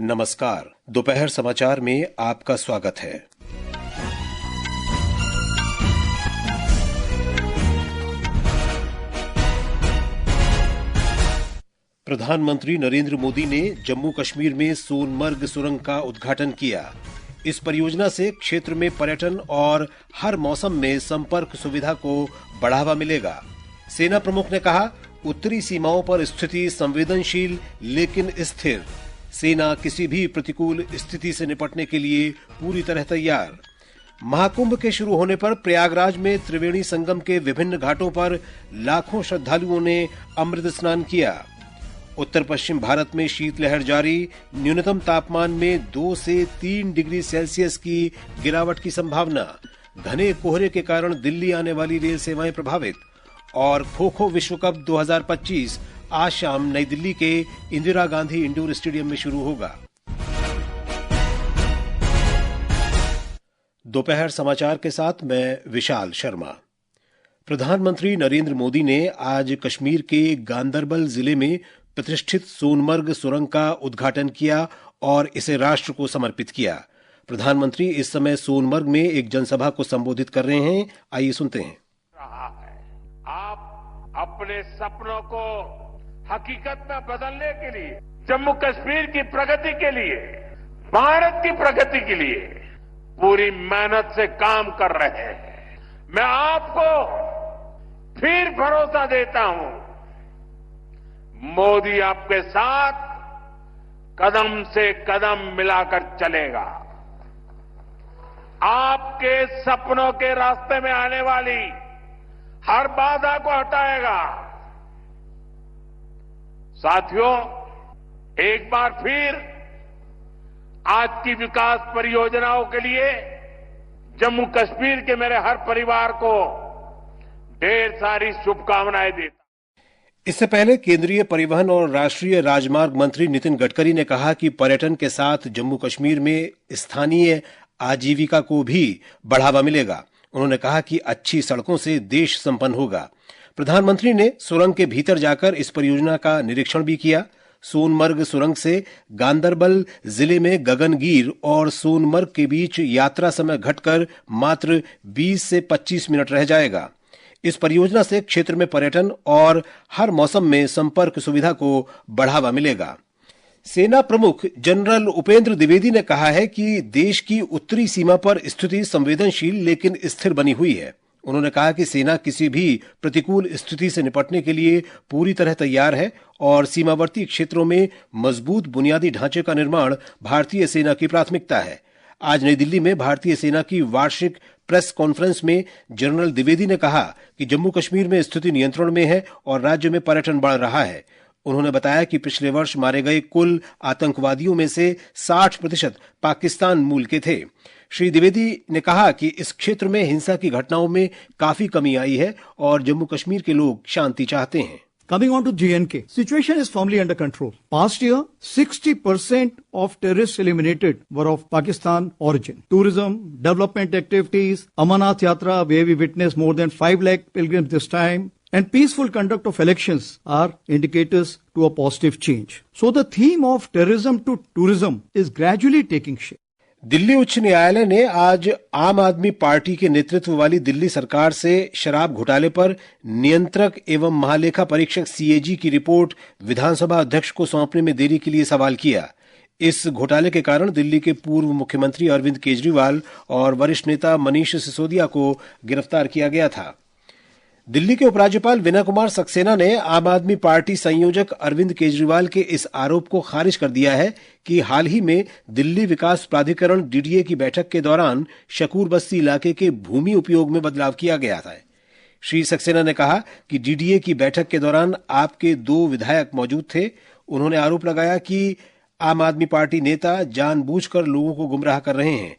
नमस्कार। दोपहर समाचार में आपका स्वागत है। प्रधानमंत्री नरेंद्र मोदी ने जम्मू कश्मीर में सोनमर्ग सुरंग का उद्घाटन किया। इस परियोजना से क्षेत्र में पर्यटन और हर मौसम में संपर्क सुविधा को बढ़ावा मिलेगा। सेना प्रमुख ने कहा, उत्तरी सीमाओं पर स्थिति संवेदनशील लेकिन स्थिर। सेना किसी भी प्रतिकूल स्थिति से निपटने के लिए पूरी तरह तैयार। महाकुंभ के शुरू होने पर प्रयागराज में त्रिवेणी संगम के विभिन्न घाटों पर लाखों श्रद्धालुओं ने अमृत स्नान किया। उत्तर पश्चिम भारत में शीतलहर जारी। न्यूनतम तापमान में 2 से 3 डिग्री सेल्सियस की गिरावट की संभावना। घने कोहरे के कारण दिल्ली आने वाली रेल सेवाएं प्रभावित। और खो-खो विश्व कप 2025 आज शाम नई दिल्ली के इंदिरा गांधी इंडोर स्टेडियम में शुरू होगा। दोपहर समाचार के साथ मैं विशाल शर्मा। प्रधानमंत्री नरेंद्र मोदी ने आज कश्मीर के गांदरबल जिले में प्रतिष्ठित सोनमर्ग सुरंग का उद्घाटन किया और इसे राष्ट्र को समर्पित किया। प्रधानमंत्री इस समय सोनमर्ग में एक जनसभा को संबोधित कर रहे हैं। आइए सुनते हैं। आप अपने सपनों को हकीकत में बदलने के लिए, जम्मू कश्मीर की प्रगति के लिए, भारत की प्रगति के लिए पूरी मेहनत से काम कर रहे हैं। मैं आपको फिर भरोसा देता हूं, मोदी आपके साथ कदम से कदम मिलाकर चलेगा। आपके सपनों के रास्ते में आने वाली हर बाधा को हटाएगा। साथियों, एक बार फिर आज की विकास परियोजनाओं के लिए जम्मू कश्मीर के मेरे हर परिवार को ढेर सारी शुभकामनाएं देता। इससे पहले केंद्रीय परिवहन और राष्ट्रीय राजमार्ग मंत्री नितिन गडकरी ने कहा कि पर्यटन के साथ जम्मू कश्मीर में स्थानीय आजीविका को भी बढ़ावा मिलेगा। उन्होंने कहा कि अच्छी सड़कों से देश संपन्न होगा। प्रधानमंत्री ने सुरंग के भीतर जाकर इस परियोजना का निरीक्षण भी किया। सोनमर्ग सुरंग से गांदरबल जिले में गगनगीर और सोनमर्ग के बीच यात्रा समय घटकर मात्र 20 से 25 मिनट रह जाएगा। इस परियोजना से क्षेत्र में पर्यटन और हर मौसम में संपर्क सुविधा को बढ़ावा मिलेगा। सेना प्रमुख जनरल उपेंद्र द्विवेदी ने कहा है कि देश की उत्तरी सीमा पर स्थिति संवेदनशील लेकिन स्थिर बनी हुई है। उन्होंने कहा कि सेना किसी भी प्रतिकूल स्थिति से निपटने के लिए पूरी तरह तैयार है और सीमावर्ती क्षेत्रों में मजबूत बुनियादी ढांचे का निर्माण भारतीय सेना की प्राथमिकता है। आज नई दिल्ली में भारतीय सेना की वार्षिक प्रेस कॉन्फ्रेंस में जनरल द्विवेदी ने कहा कि जम्मू कश्मीर में स्थिति नियंत्रण में है और राज्य में पर्यटन बढ़ रहा है। उन्होंने बताया कि पिछले वर्ष मारे गए कुल आतंकवादियों में से 60% पाकिस्तान मूल के थे। श्री द्विवेदी ने कहा कि इस क्षेत्र में हिंसा की घटनाओं में काफी कमी आई है और जम्मू कश्मीर के लोग शांति चाहते हैं। Coming on to JNK, situation is firmly under control. Past year, 60% of terrorists eliminated were of Pakistan origin. Tourism, development activities, Amarnath Yatra, where we witnessed more than 5 lakh pilgrims this time, and peaceful conduct of elections are indicators to a positive change. So the theme of terrorism to tourism is gradually taking shape. Delhi उच्च न्यायालय ने आज आम आदमी party के नेतृत्व वाली दिल्ली सरकार से शराब घोटाले पर नियंत्रक एवं महालेखा परीक्षक सीएजी की रिपोर्ट विधानसभा अध्यक्ष को सौंपने में देरी के लिए सवाल किया। इस घोटाले के कारण दिल्ली के पूर्व मुख्यमंत्री अरविंद केजरीवाल और वरिष्ठ नेता मनीष सिसोदिया को गिरफ्तार किया गया था। दिल्ली के उपराज्यपाल विनय कुमार सक्सेना ने आम आदमी पार्टी संयोजक अरविंद केजरीवाल के इस आरोप को खारिज कर दिया है कि हाल ही में दिल्ली विकास प्राधिकरण डीडीए की बैठक के दौरान शकूर बस्ती इलाके के भूमि उपयोग में बदलाव किया गया था। श्री सक्सेना ने कहा कि डीडीए की बैठक के दौरान आपके 2 विधायक मौजूद थे। उन्होंने आरोप लगाया कि आम आदमी पार्टी नेता जानबूझकर लोगों को गुमराह कर रहे हैं।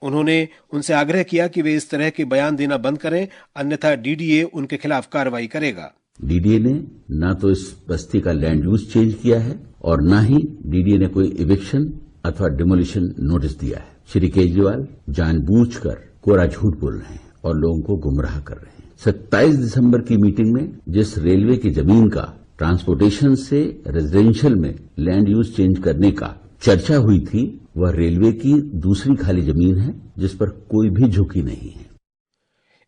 उन्होंने उनसे आग्रह किया कि वे इस तरह के बयान देना बंद करें, अन्यथा डीडीए उनके खिलाफ कार्रवाई करेगा। डीडीए ने ना तो इस बस्ती का लैंड यूज चेंज किया है और ना ही डीडीए ने कोई इविक्शन अथवा डिमोलिशन नोटिस दिया है। श्री केजरीवाल जानबूझकर कोरा झूठ बोल रहे हैं और लोगों को गुमराह कर रहे हैं। 27 दिसंबर की मीटिंग में जिस रेलवे की जमीन का ट्रांसपोर्टेशन से रेजिडेंशियल में लैंड यूज चेंज करने का चर्चा हुई थी वह रेलवे की दूसरी खाली जमीन है जिस पर कोई भी झुकी नहीं है।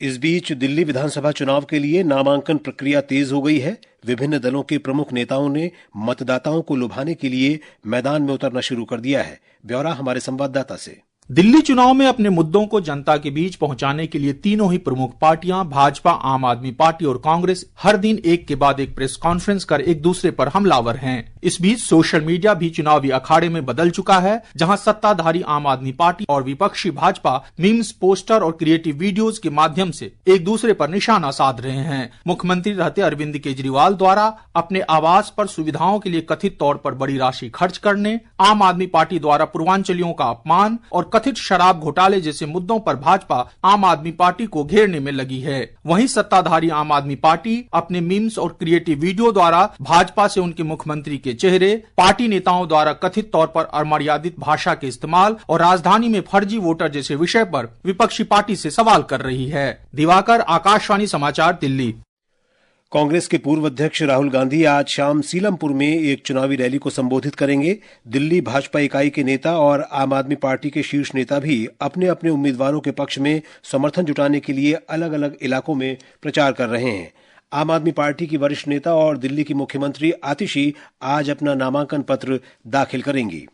इस बीच दिल्ली विधानसभा चुनाव के लिए नामांकन प्रक्रिया तेज हो गई है। विभिन्न दलों के प्रमुख नेताओं ने मतदाताओं को लुभाने के लिए मैदान में उतरना शुरू कर दिया है। ब्यौरा हमारे संवाददाता से। दिल्ली चुनाव में अपने मुद्दों को जनता के बीच पहुंचाने के लिए तीनों ही प्रमुख पार्टियां भाजपा, आम आदमी पार्टी और कांग्रेस हर दिन एक के बाद एक प्रेस कॉन्फ्रेंस कर एक दूसरे पर हमलावर हैं। इस बीच सोशल मीडिया भी चुनावी अखाड़े में बदल चुका है, जहां सत्ताधारी आम आदमी पार्टी और विपक्षी भाजपा मीम्स, पोस्टर और क्रिएटिव वीडियोज के माध्यम से एक दूसरे पर निशाना साध रहे हैं। मुख्यमंत्री रहते अरविंद केजरीवाल द्वारा अपने आवास पर सुविधाओं के लिए कथित तौर पर बड़ी राशि खर्च करने, आम आदमी पार्टी द्वारा पूर्वांचलियों का अपमान और कथित शराब घोटाले जैसे मुद्दों पर भाजपा आम आदमी पार्टी को घेरने में लगी है। वहीं सत्ताधारी आम आदमी पार्टी अपने मीम्स और क्रिएटिव वीडियो द्वारा भाजपा से उनके मुख्यमंत्री के चेहरे, पार्टी नेताओं द्वारा कथित तौर पर अमर्यादित भाषा के इस्तेमाल और राजधानी में फर्जी वोटर जैसे विषय पर विपक्षी पार्टी से सवाल कर रही है। दिवाकर, आकाशवाणी समाचार, दिल्ली। कांग्रेस के पूर्व अध्यक्ष राहुल गांधी आज शाम सीलमपुर में एक चुनावी रैली को संबोधित करेंगे। दिल्ली भाजपा इकाई के नेता और आम आदमी पार्टी के शीर्ष नेता भी अपने अपने उम्मीदवारों के पक्ष में समर्थन जुटाने के लिए अलग अलग इलाकों में प्रचार कर रहे हैं। आम आदमी पार्टी की वरिष्ठ नेता और दिल्ली की मुख्यमंत्री आतिशी आज अपना नामांकन पत्र दाखिल करेंगी।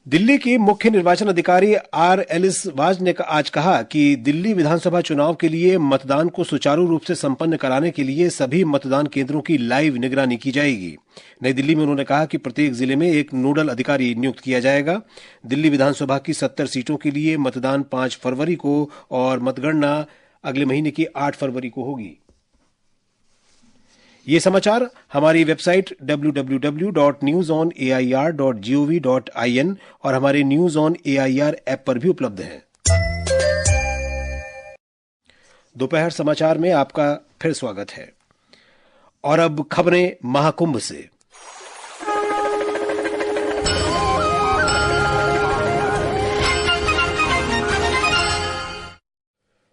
दिल्ली के मुख्य निर्वाचन अधिकारी आर एलिस वाज ने आज कहा कि दिल्ली विधानसभा चुनाव के लिए मतदान को सुचारू रूप से संपन्न कराने के लिए सभी मतदान केंद्रों की लाइव निगरानी की जाएगी। नई दिल्ली में उन्होंने कहा कि प्रत्येक जिले में एक नोडल अधिकारी नियुक्त किया जाएगा। दिल्ली विधानसभा की 70 सीटों के लिए मतदान 5 फरवरी को और मतगणना अगले महीने की 8 फरवरी को होगी। ये समाचार हमारी वेबसाइट www.newsonair.gov.in और हमारे न्यूज ऑन एआईआर ऐप पर भी उपलब्ध हैं। दोपहर समाचार में आपका फिर स्वागत है। और अब खबरें महाकुंभ से।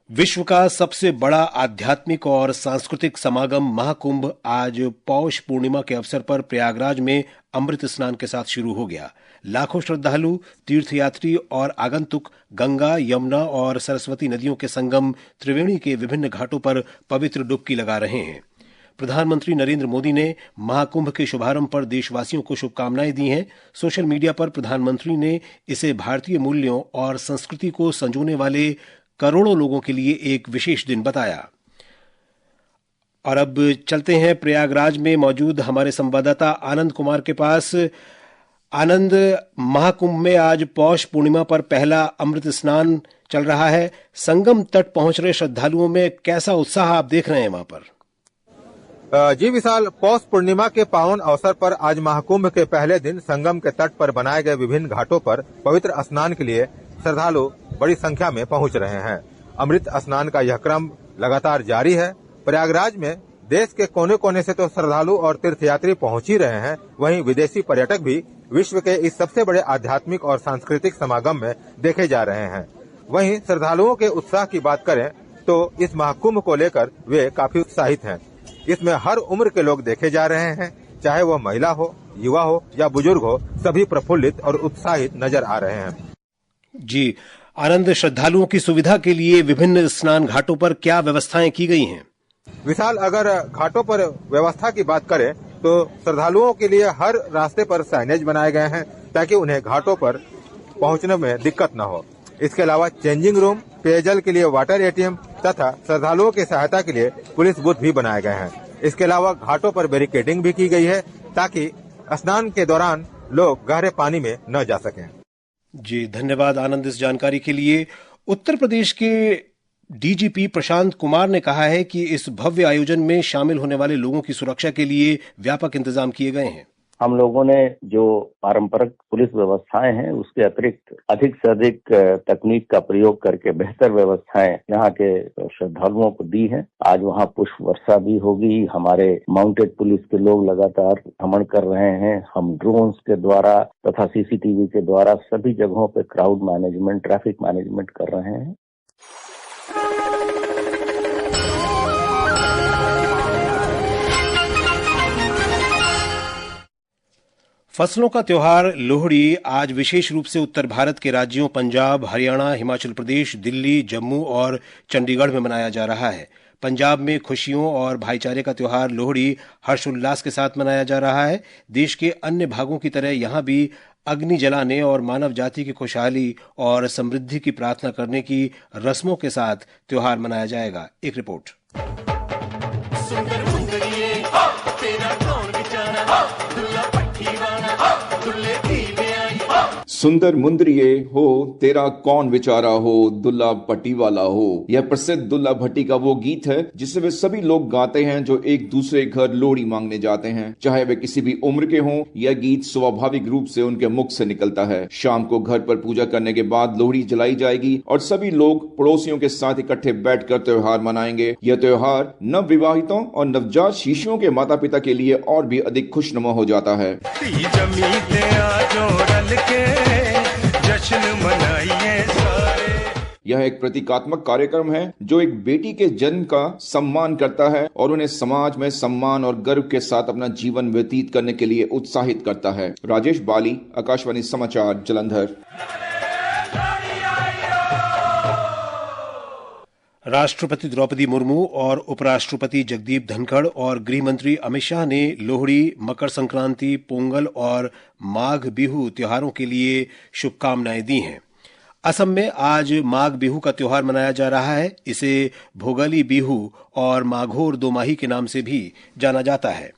विश्व का सबसे बड़ा आध्यात्मिक और सांस्कृतिक समागम महाकुंभ आज पौष पूर्णिमा के अवसर पर प्रयागराज में अमृत स्नान के साथ शुरू हो गया। लाखों श्रद्धालु, तीर्थयात्री और आगंतुक गंगा, यमुना और सरस्वती नदियों के संगम त्रिवेणी के विभिन्न घाटों पर पवित्र डुबकी लगा रहे हैं। प्रधानमंत्री नरेंद्र मोदी ने महाकुंभ के शुभारंभ पर देशवासियों को शुभकामनाएं दी हैं। सोशल मीडिया पर प्रधानमंत्री ने इसे भारतीय मूल्यों और संस्कृति को संजोने वाले करोड़ों लोगों के लिए एक विशेष दिन बताया। और अब चलते हैं प्रयागराज में मौजूद हमारे संवाददाता आनंद कुमार के पास। आनंद, महाकुंभ में आज पौष पूर्णिमा पर पहला अमृत स्नान चल रहा है। संगम तट पहुंच रहे श्रद्धालुओं में कैसा उत्साह आप देख रहे हैं वहां पर? जी विशाल, पौष पूर्णिमा के पावन अवसर पर आज महाकुंभ के पहले दिन संगम के तट पर बनाए गए विभिन्न घाटों पर पवित्र स्नान के लिए श्रद्धालु बड़ी संख्या में पहुंच रहे हैं। अमृत स्नान का यह क्रम लगातार जारी है। प्रयागराज में देश के कोने कोने से तो श्रद्धालु और तीर्थयात्री पहुंच ही रहे हैं, वहीं विदेशी पर्यटक भी विश्व के इस सबसे बड़े आध्यात्मिक और सांस्कृतिक समागम में देखे जा रहे हैं। वहीं श्रद्धालुओं के उत्साह की बात करें तो इस महाकुंभ को लेकर वे काफी उत्साहित हैं। इसमें हर उम्र के लोग देखे जा रहे हैं, चाहे वह महिला हो, युवा हो या बुजुर्ग हो, सभी प्रफुल्लित और उत्साहित नजर आ रहे हैं। जी आनंद, श्रद्धालुओं की सुविधा के लिए विभिन्न स्नान घाटों पर क्या व्यवस्थाएं की गई हैं? विशाल, अगर घाटों पर व्यवस्था की बात करें तो श्रद्धालुओं के लिए हर रास्ते पर साइनेज बनाए गए हैं ताकि उन्हें घाटों पर पहुंचने में दिक्कत न हो। इसके अलावा चेंजिंग रूम, पेयजल के लिए वाटर एटीएम तथा श्रद्धालुओं की सहायता के लिए पुलिस बूथ भी बनाए गए हैं। इसके अलावा घाटों पर बैरिकेडिंग भी की गई है ताकि स्नान के दौरान लोग गहरे पानी में न जा सकें। जी धन्यवाद आनंद इस जानकारी के लिए। उत्तर प्रदेश के डीजीपी प्रशांत कुमार ने कहा है कि इस भव्य आयोजन में शामिल होने वाले लोगों की सुरक्षा के लिए व्यापक इंतजाम किए गए हैं। हम लोगों ने जो पारंपरिक पुलिस व्यवस्थाएं हैं उसके अतिरिक्त अधिक से अधिक तकनीक का प्रयोग करके बेहतर व्यवस्थाएं यहाँ के श्रद्धालुओं को दी हैं। आज वहाँ पुष्प वर्षा भी होगी। हमारे माउंटेड पुलिस के लोग लगातार भ्रमण कर रहे हैं। हम ड्रोन्स के द्वारा तथा सीसीटीवी के द्वारा सभी जगहों पे क्राउड मैनेजमेंट, ट्रैफिक मैनेजमेंट कर रहे हैं। फसलों का त्योहार लोहड़ी आज विशेष रूप से उत्तर भारत के राज्यों पंजाब, हरियाणा, हिमाचल प्रदेश, दिल्ली, जम्मू और चंडीगढ़ में मनाया जा रहा है। पंजाब में खुशियों और भाईचारे का त्योहार लोहड़ी हर्षोल्लास के साथ मनाया जा रहा है। देश के अन्य भागों की तरह यहां भी अग्नि जलाने और मानव जाति की खुशहाली और समृद्धि की प्रार्थना करने की रस्मों के साथ त्योहार मनाया जाएगा। एक रिपोर्ट। सुंदर मुंदरिये हो तेरा कौन विचारा हो, दुल्ला भट्टी वाला हो। यह प्रसिद्ध दुल्ला भट्टी का वो गीत है जिसे वे सभी लोग गाते हैं जो एक दूसरे घर लोहड़ी मांगने जाते हैं। चाहे वे किसी भी उम्र के हों, यह गीत स्वाभाविक रूप से उनके मुख से निकलता है। शाम को घर पर पूजा करने के बाद लोहड़ी जलाई जाएगी और सभी लोग पड़ोसियों के साथ इकट्ठे बैठकर त्योहार मनाएंगे। यह त्योहार नव विवाहितों और नवजात शिशुओं के माता पिता के लिए और भी अधिक खुशनुमा हो जाता है। जश्न मनाइए सारे। यह एक प्रतीकात्मक कार्यक्रम है जो एक बेटी के जन्म का सम्मान करता है और उन्हें समाज में सम्मान और गर्व के साथ अपना जीवन व्यतीत करने के लिए उत्साहित करता है। राजेश बाली, आकाशवाणी समाचार, जालंधर। राष्ट्रपति द्रौपदी मुर्मू और उपराष्ट्रपति जगदीप धनखड़ और गृह मंत्री अमित शाह ने लोहड़ी, मकर संक्रांति, पोंगल और माघ बिहू त्योहारों के लिए शुभकामनाएं दी हैं। असम में आज माघ बिहू का त्योहार मनाया जा रहा है। इसे भोगाली बिहू और माघोर दोमाही के नाम से भी जाना जाता है।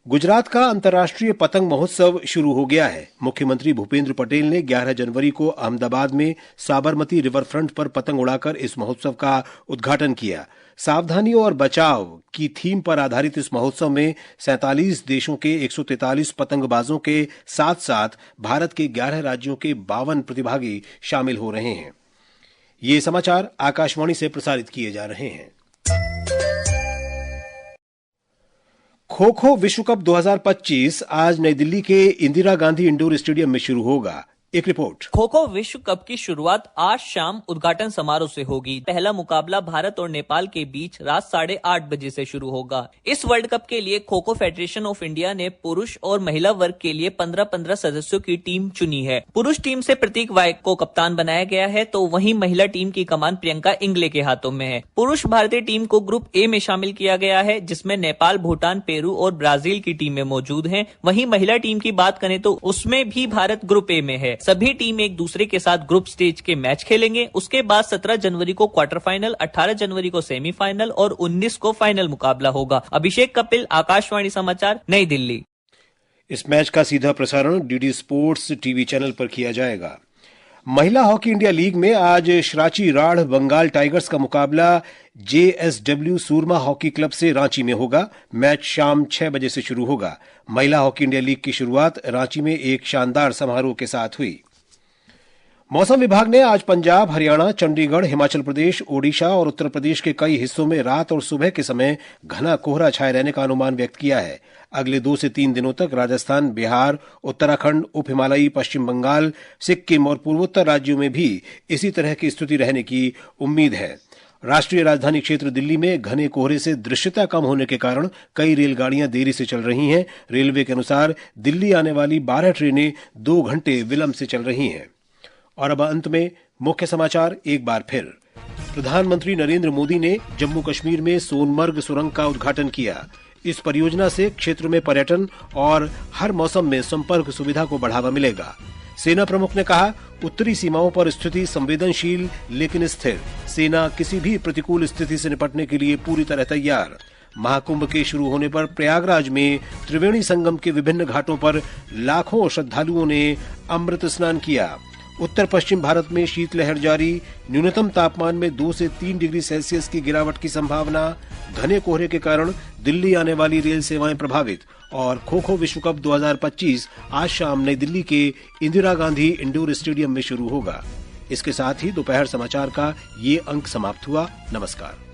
गुजरात का अंतर्राष्ट्रीय पतंग महोत्सव शुरू हो गया है। मुख्यमंत्री भूपेंद्र पटेल ने 11 जनवरी को अहमदाबाद में साबरमती रिवर फ्रंट पर पतंग उड़ाकर इस महोत्सव का उद्घाटन किया। सावधानी और बचाव की थीम पर आधारित इस महोत्सव में 47 देशों के 143 पतंगबाजों के साथ साथ भारत के 11 राज्यों के 52 प्रतिभागी शामिल हो रहे हैं। ये समाचार आकाशवाणी से प्रसारित किए जा रहे हैं। खो खो विश्व कप 2025 आज नई दिल्ली के इंदिरा गांधी इंडोर स्टेडियम में शुरू होगा। एक रिपोर्ट। खो खो विश्व कप की शुरुआत आज शाम उद्घाटन समारोह से होगी। पहला मुकाबला भारत और नेपाल के बीच रात 8:30 बजे से शुरू होगा। इस वर्ल्ड कप के लिए kho kho federation of India ने पुरुष और महिला वर्ग के लिए 15-15 सदस्यों की टीम चुनी है। पुरुष टीम से प्रतीक वाइक को कप्तान बनाया गया है, तो वहीं महिला टीम की कमान प्रियंका इंगले के हाथों में है। पुरुष भारतीय टीम को ग्रुप ए में शामिल किया गया है, जिसमें नेपाल, भूटान, पेरू और ब्राजील की टीमें मौजूद हैं। वहीं महिला टीम की बात करें तो उसमें भी भारत ग्रुप ए में है। सभी टीम एक दूसरे के साथ ग्रुप स्टेज के मैच खेलेंगे। उसके बाद 17 जनवरी को क्वार्टर फाइनल, 18 जनवरी को सेमीफाइनल और 19 को फाइनल मुकाबला होगा। अभिषेक कपिल, आकाशवाणी समाचार, नई दिल्ली। इस मैच का सीधा प्रसारण डीडी स्पोर्ट्स टीवी चैनल पर किया जाएगा। महिला हॉकी इंडिया लीग में आज श्राची राढ़ बंगाल टाइगर्स का मुकाबला जेएसडब्ल्यू सूरमा हॉकी क्लब से रांची में होगा। मैच शाम 6 बजे से शुरू होगा। महिला हॉकी इंडिया लीग की शुरुआत रांची में एक शानदार समारोह के साथ हुई। मौसम विभाग ने आज पंजाब, हरियाणा, चंडीगढ़, हिमाचल प्रदेश, ओडिशा और उत्तर प्रदेश के कई हिस्सों में रात और सुबह के समय घना कोहरा छाए रहने का अनुमान व्यक्त किया है। अगले 2 से 3 दिनों तक राजस्थान, बिहार, उत्तराखंड, उप हिमालयी, पश्चिम बंगाल, सिक्किम और पूर्वोत्तर राज्यों में भी इसी तरह की स्थिति रहने की उम्मीद है। राष्ट्रीय राजधानी क्षेत्र दिल्ली में घने कोहरे से दृश्यता कम होने के कारण कई रेलगाड़ियां देरी से चल रही हैं। रेलवे के अनुसार दिल्ली आने वाली 12 ट्रेनें 2 घंटे विलंब से चल रही हैं। और अब अंत में मुख्य समाचार एक बार फिर। प्रधानमंत्री नरेंद्र मोदी ने जम्मू कश्मीर में सोनमर्ग सुरंग का उद्घाटन किया। इस परियोजना से क्षेत्र में पर्यटन और हर मौसम में संपर्क सुविधा को बढ़ावा मिलेगा। सेना प्रमुख ने कहा, उत्तरी सीमाओं पर स्थिति संवेदनशील लेकिन स्थिर। सेना किसी भी प्रतिकूल स्थिति से निपटने के लिए पूरी तरह तैयार। महाकुंभ के शुरू होने पर प्रयागराज में त्रिवेणी संगम के विभिन्न घाटों पर लाखों श्रद्धालुओं ने अमृत स्नान किया। उत्तर पश्चिम भारत में शीतलहर जारी। न्यूनतम तापमान में 2 से 3 डिग्री सेल्सियस की गिरावट की संभावना। घने कोहरे के कारण दिल्ली आने वाली रेल सेवाएं प्रभावित। और खो खो विश्व कप 2025 आज शाम नई दिल्ली के इंदिरा गांधी इंडोर स्टेडियम में शुरू होगा। इसके साथ ही दोपहर समाचार का ये अंक समाप्त हुआ। नमस्कार।